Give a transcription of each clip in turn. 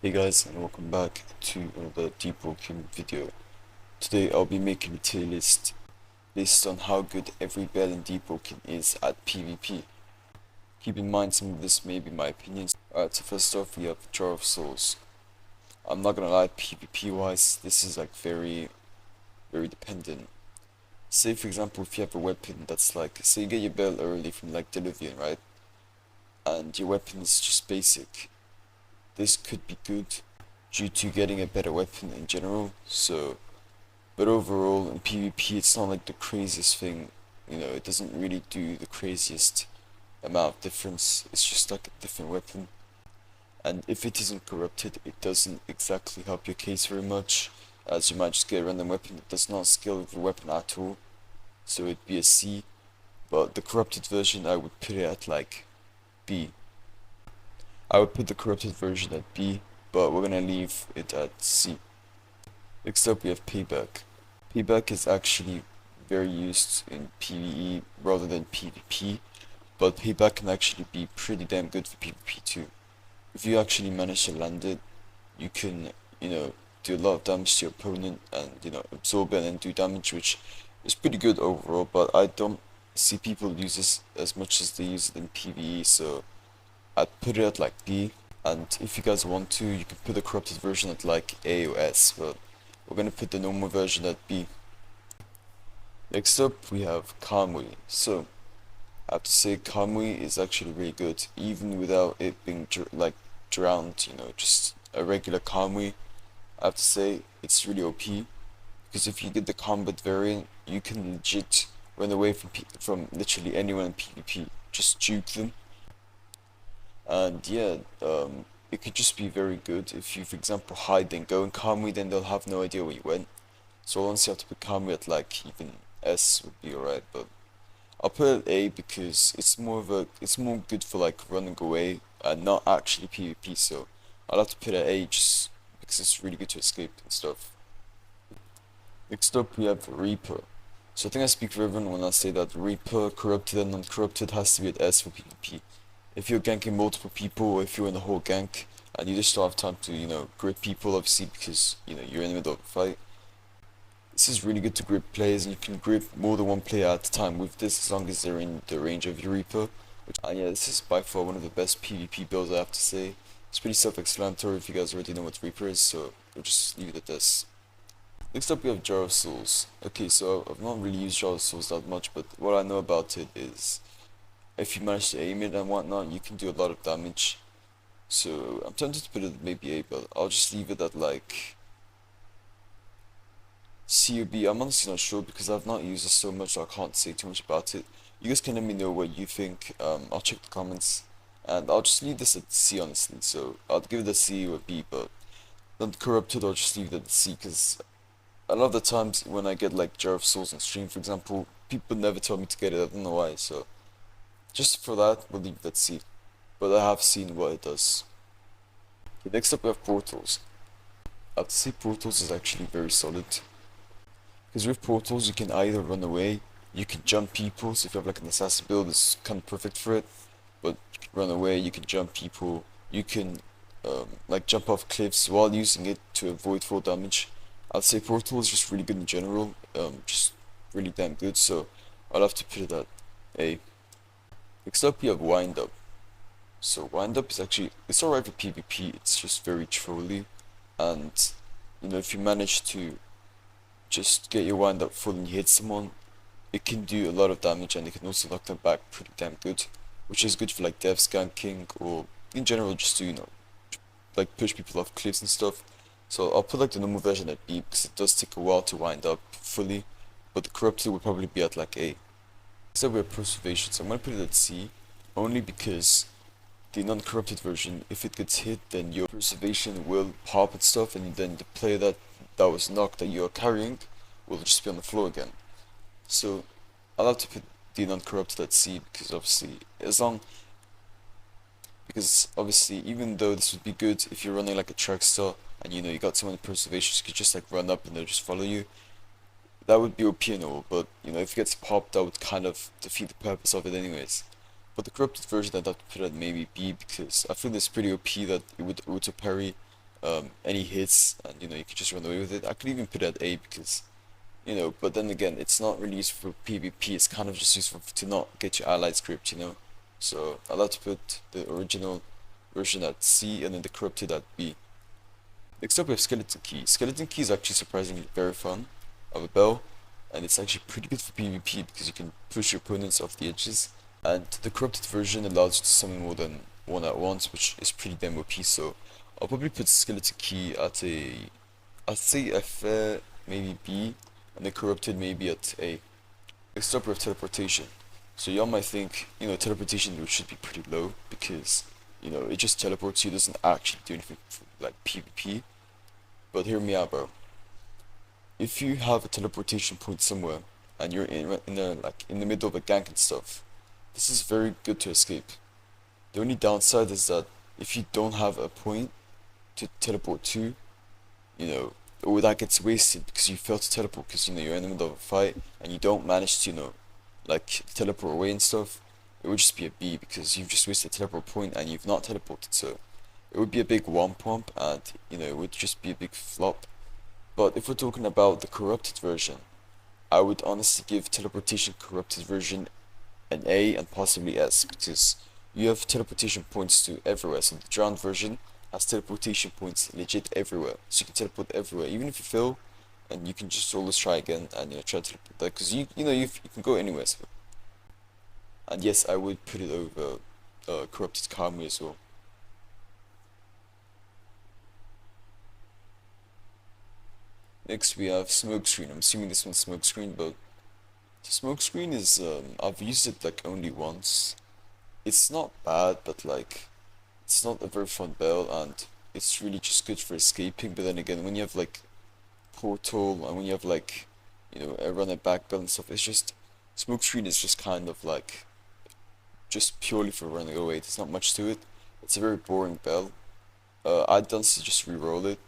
Hey guys, and welcome back to another Deepwoken video. Today I'll be making a tier list based on how good every bell in Deepwoken is at PvP. Keep in mind some of this may be my opinions. Alright, so first off we have Jar of Souls. I'm not gonna lie, PvP wise, this is like very dependent. Say for example if you have a weapon that's like, say you get your bell early from like Deluvian, right? And your weapon is just basic. This could be good due to getting a better weapon in general, but overall in PvP it's not like the craziest thing, it doesn't really do the craziest amount of difference, it's just like a different weapon. And if it isn't corrupted, it doesn't exactly help your case very much, as you might just get a random weapon that does not scale with your weapon at all, so it'd be a C, but the corrupted version I would put it at like B. I would put the corrupted version at B, but we're gonna leave it at C. Next up we have Payback. Payback is actually very used in PvE rather than PvP, but Payback can actually be pretty damn good for PvP too. If you actually manage to land it, you can, do a lot of damage to your opponent and, absorb it and then do damage, which is pretty good overall, but I don't see people use this as much as they use it in PvE, so I'd put it at like B, and if you guys want to, you can put the corrupted version at like A or S, but we're gonna put the normal version at B. Next up, we have Kamui. So, I have to say Kamui is actually really good, even without it being drowned, just a regular Kamui. I have to say, it's really OP, because if you get the combat variant, you can legit run away from literally anyone in PvP, just juke them. And yeah, it could just be very good if you, for example, hide and go in Kamui, then they'll have no idea where you went. So once you have to put Kamui at like even S would be alright, but I'll put it at A because it's more good for like running away and not actually PvP. So I'll have to put it at A just because it's really good to escape and stuff. Next up we have Reaper. So I think I speak for everyone when I say that Reaper, corrupted and non-corrupted, has to be at S for PvP. If you're ganking multiple people, or if you're in the whole gank, and you just don't have time to, grip people, obviously, because, you're in the middle of a fight. This is really good to grip players, and you can grip more than one player at a time with this, as long as they're in the range of your Reaper. And yeah, this is by far one of the best PvP builds, I have to say. It's pretty self-explanatory if you guys already know what Reaper is, so we'll just leave it at this. Next up we have Jar of Souls. Okay, so I've not really used Jar of Souls that much, but what I know about it is if you manage to aim it and whatnot, you can do a lot of damage. So I'm tempted to put it at maybe A, but I'll just leave it at like C or B. I'm honestly not sure because I've not used it so much, so I can't say too much about it. You guys can let me know what you think. I'll check the comments, and I'll just leave this at C honestly. So I'll give it a C or a B, but not corrupted. I'll just leave it at C because a lot of the times when I get like Jar of Souls on stream, for example, people never tell me to get it. I don't know why. So just for that, we'll leave that C. But I have seen what it does. Okay, next up we have Portals. I'd say Portals is actually very solid. Because with Portals you can either run away, you can jump people, so if you have like an assassin build it's kind of perfect for it. But you can run away, you can jump people, you can like jump off cliffs while using it to avoid fall damage. I'd say Portal is just really good in general, just really damn good, so I'll have to put it at A. Next up we have Wind Up. So Wind Up is actually, it's alright for PvP, it's just very trolly, and if you manage to just get your Wind Up full and you hit someone, it can do a lot of damage and it can also knock them back pretty damn good, which is good for like dev skanking or in general just to, like push people off cliffs and stuff. So I'll put like the normal version at B because it does take a while to wind up fully, but the corrupted will probably be at like A. Except we have Preservation, so I'm gonna put it at C, only because the non-corrupted version, if it gets hit, then your preservation will pop and stuff, and then the player that was knocked that you're carrying will just be on the floor again. So I'll have to put the non-corrupted at C because obviously even though this would be good if you're running like a track star and you got so many preservations, you could just like run up and they'll just follow you. That would be OP and all, but if it gets popped, that would kind of defeat the purpose of it anyways. But the corrupted version I'd have to put at maybe B because I feel it's pretty OP that it would auto parry any hits, and you can just run away with it. I could even put it at A because but then again, it's not really useful for PvP. It's kind of just useful to not get your allies gripped. So I like to put the original version at C and then the corrupted at B. Next up we have Skeleton Key. Skeleton Key is actually surprisingly very fun of a bell, and it's actually pretty good for PvP because you can push your opponents off the edges. And the corrupted version allows you to summon more than one at once, which is pretty damn OP. So I'll probably put Skeleton Key at I'd say a fair maybe B, and the corrupted maybe at A. Next up we have Teleportation. So y'all might think, teleportation should be pretty low because, it just teleports you, doesn't actually do anything for, like, PvP. But hear me out, bro. If you have a teleportation point somewhere, and you're in the middle of a gank and stuff, this is very good to escape. The only downside is that if you don't have a point to teleport to, or that gets wasted because you fail to teleport because, you're in the middle of a fight, and you don't manage to, like teleport away and stuff, it would just be a B because you've just wasted a teleport point and you've not teleported, so it would be a big womp and it would just be a big flop. But if we're talking about the corrupted version, I would honestly give teleportation corrupted version an A and possibly S because you have teleportation points to everywhere. So the drowned version has teleportation points legit everywhere, so you can teleport everywhere even if you fail, and you can just always try again and try to teleport that because you can go anywhere. So. And yes, I would put it over corrupted Kamui as well. Next we have Smokescreen. I'm assuming this one's Smokescreen, but the Smokescreen is I've used it like only once. It's not bad, but like it's not a very fun bell, and it's really just good for escaping. But then again, when you have like portal and when you have like a run it back bell and stuff, it's just Smokescreen is just kind of like just purely for running away. There's not much to it. It's a very boring bell. I'd honestly just re-roll it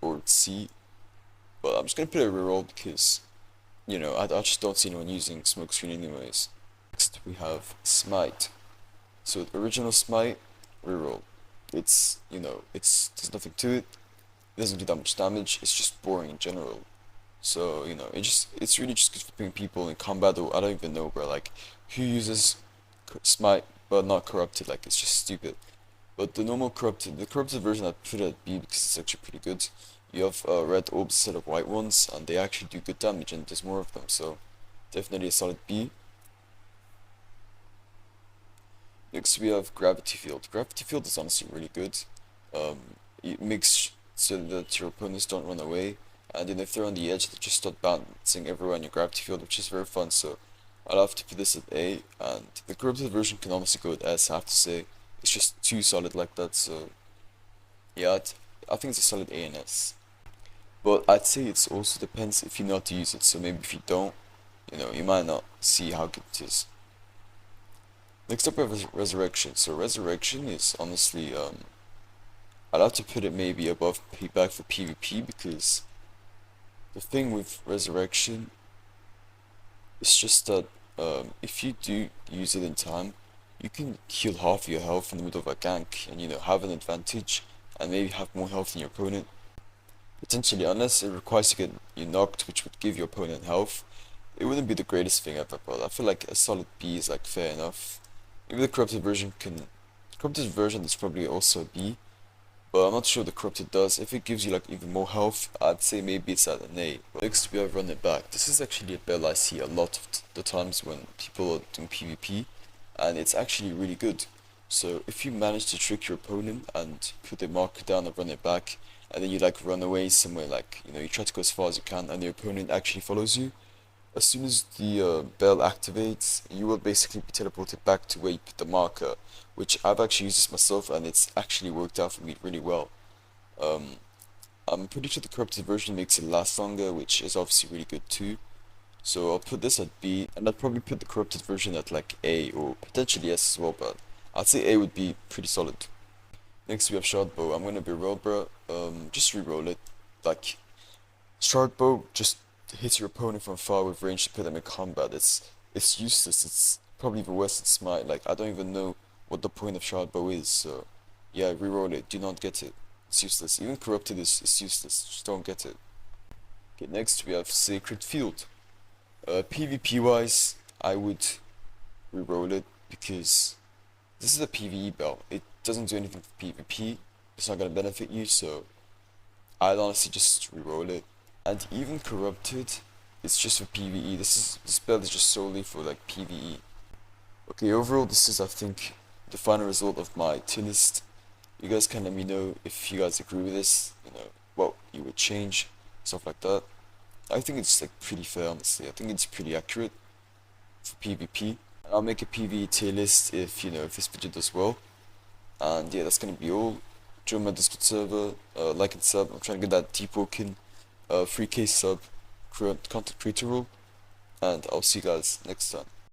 or C, but I'm just gonna put a reroll because I just don't see anyone using Smokescreen anyways. Next we have Smite. So the original Smite, reroll. It's there's nothing to it. It doesn't do that much damage. It's just boring in general. So it's really just good for putting people in combat. Or I don't even know, bro. Like who uses Smite but not corrupted? Like it's just stupid. But the corrupted version, I put it at B because it's actually pretty good. You have red orbs instead of white ones, and they actually do good damage, and there's more of them. So definitely a solid B. Next we have Gravity Field. Gravity Field is honestly really good. It makes so that your opponents don't run away, and then if they're on the edge, they just start bouncing everywhere in your Gravity Field, which is very fun. So I'll have to put this at A, and the corrupted version can honestly go at S, I have to say. It's just too solid like that, so yeah, I think it's a solid A and S. But I'd say it also depends if you know how to use it, so maybe if you don't, you might not see how good it is. Next up we have Resurrection. So Resurrection is honestly, I'd have to put it maybe above Payback for PvP because the thing with Resurrection is just that if you do use it in time, you can heal half your health in the middle of a gank and have an advantage and maybe have more health than your opponent. Potentially, unless it requires to get you knocked, which would give your opponent health, it wouldn't be the greatest thing ever, but I feel like a solid B is like fair enough. Maybe the corrupted version is probably also a B, but I'm not sure the corrupted does. If it gives you like even more health, I'd say maybe it's at an A. But next we have Run It Back. This is actually a bell I see a lot of the times when people are doing PvP, and it's actually really good. So if you manage to trick your opponent and put the marker down and run it back, and then you like run away somewhere, like you try to go as far as you can, and your opponent actually follows you, as soon as the bell activates, you will basically be teleported back to where you put the marker, which I've actually used this myself, and it's actually worked out for me really well. I'm pretty sure the corrupted version makes it last longer, which is obviously really good too. So I'll put this at B, and I'd probably put the corrupted version at like A or potentially S as well, but I'd say A would be pretty solid. Next we have Shard Bow. I'm gonna be real, bro. Just re-roll it. Like, Shard Bow just hits your opponent from far with range to put them in combat. It's useless. It's probably even worse than Smite. Like, I don't even know what the point of Shard Bow is. So yeah, re-roll it. Do not get it. It's useless. Even corrupted is useless. Just don't get it. Okay, next we have Sacred Field. PvP wise, I would reroll it because this is a PvE belt. It doesn't do anything for PvP. It's not gonna benefit you, so I'd honestly just reroll it. And even corrupted, it's just for PvE. This belt is just solely for like PvE. Okay, overall this is I think the final result of my tier list. You guys can let me know if you guys agree with this, you know, what you would change, stuff like that. I think it's like pretty fair, honestly. I think it's pretty accurate for PvP. And I'll make a PvE tier list if, you know, if this video does well. And yeah, that's gonna be all. Join my Discord server, like and sub. I'm trying to get that Deepwoken 3K sub content creator role. And I'll see you guys next time.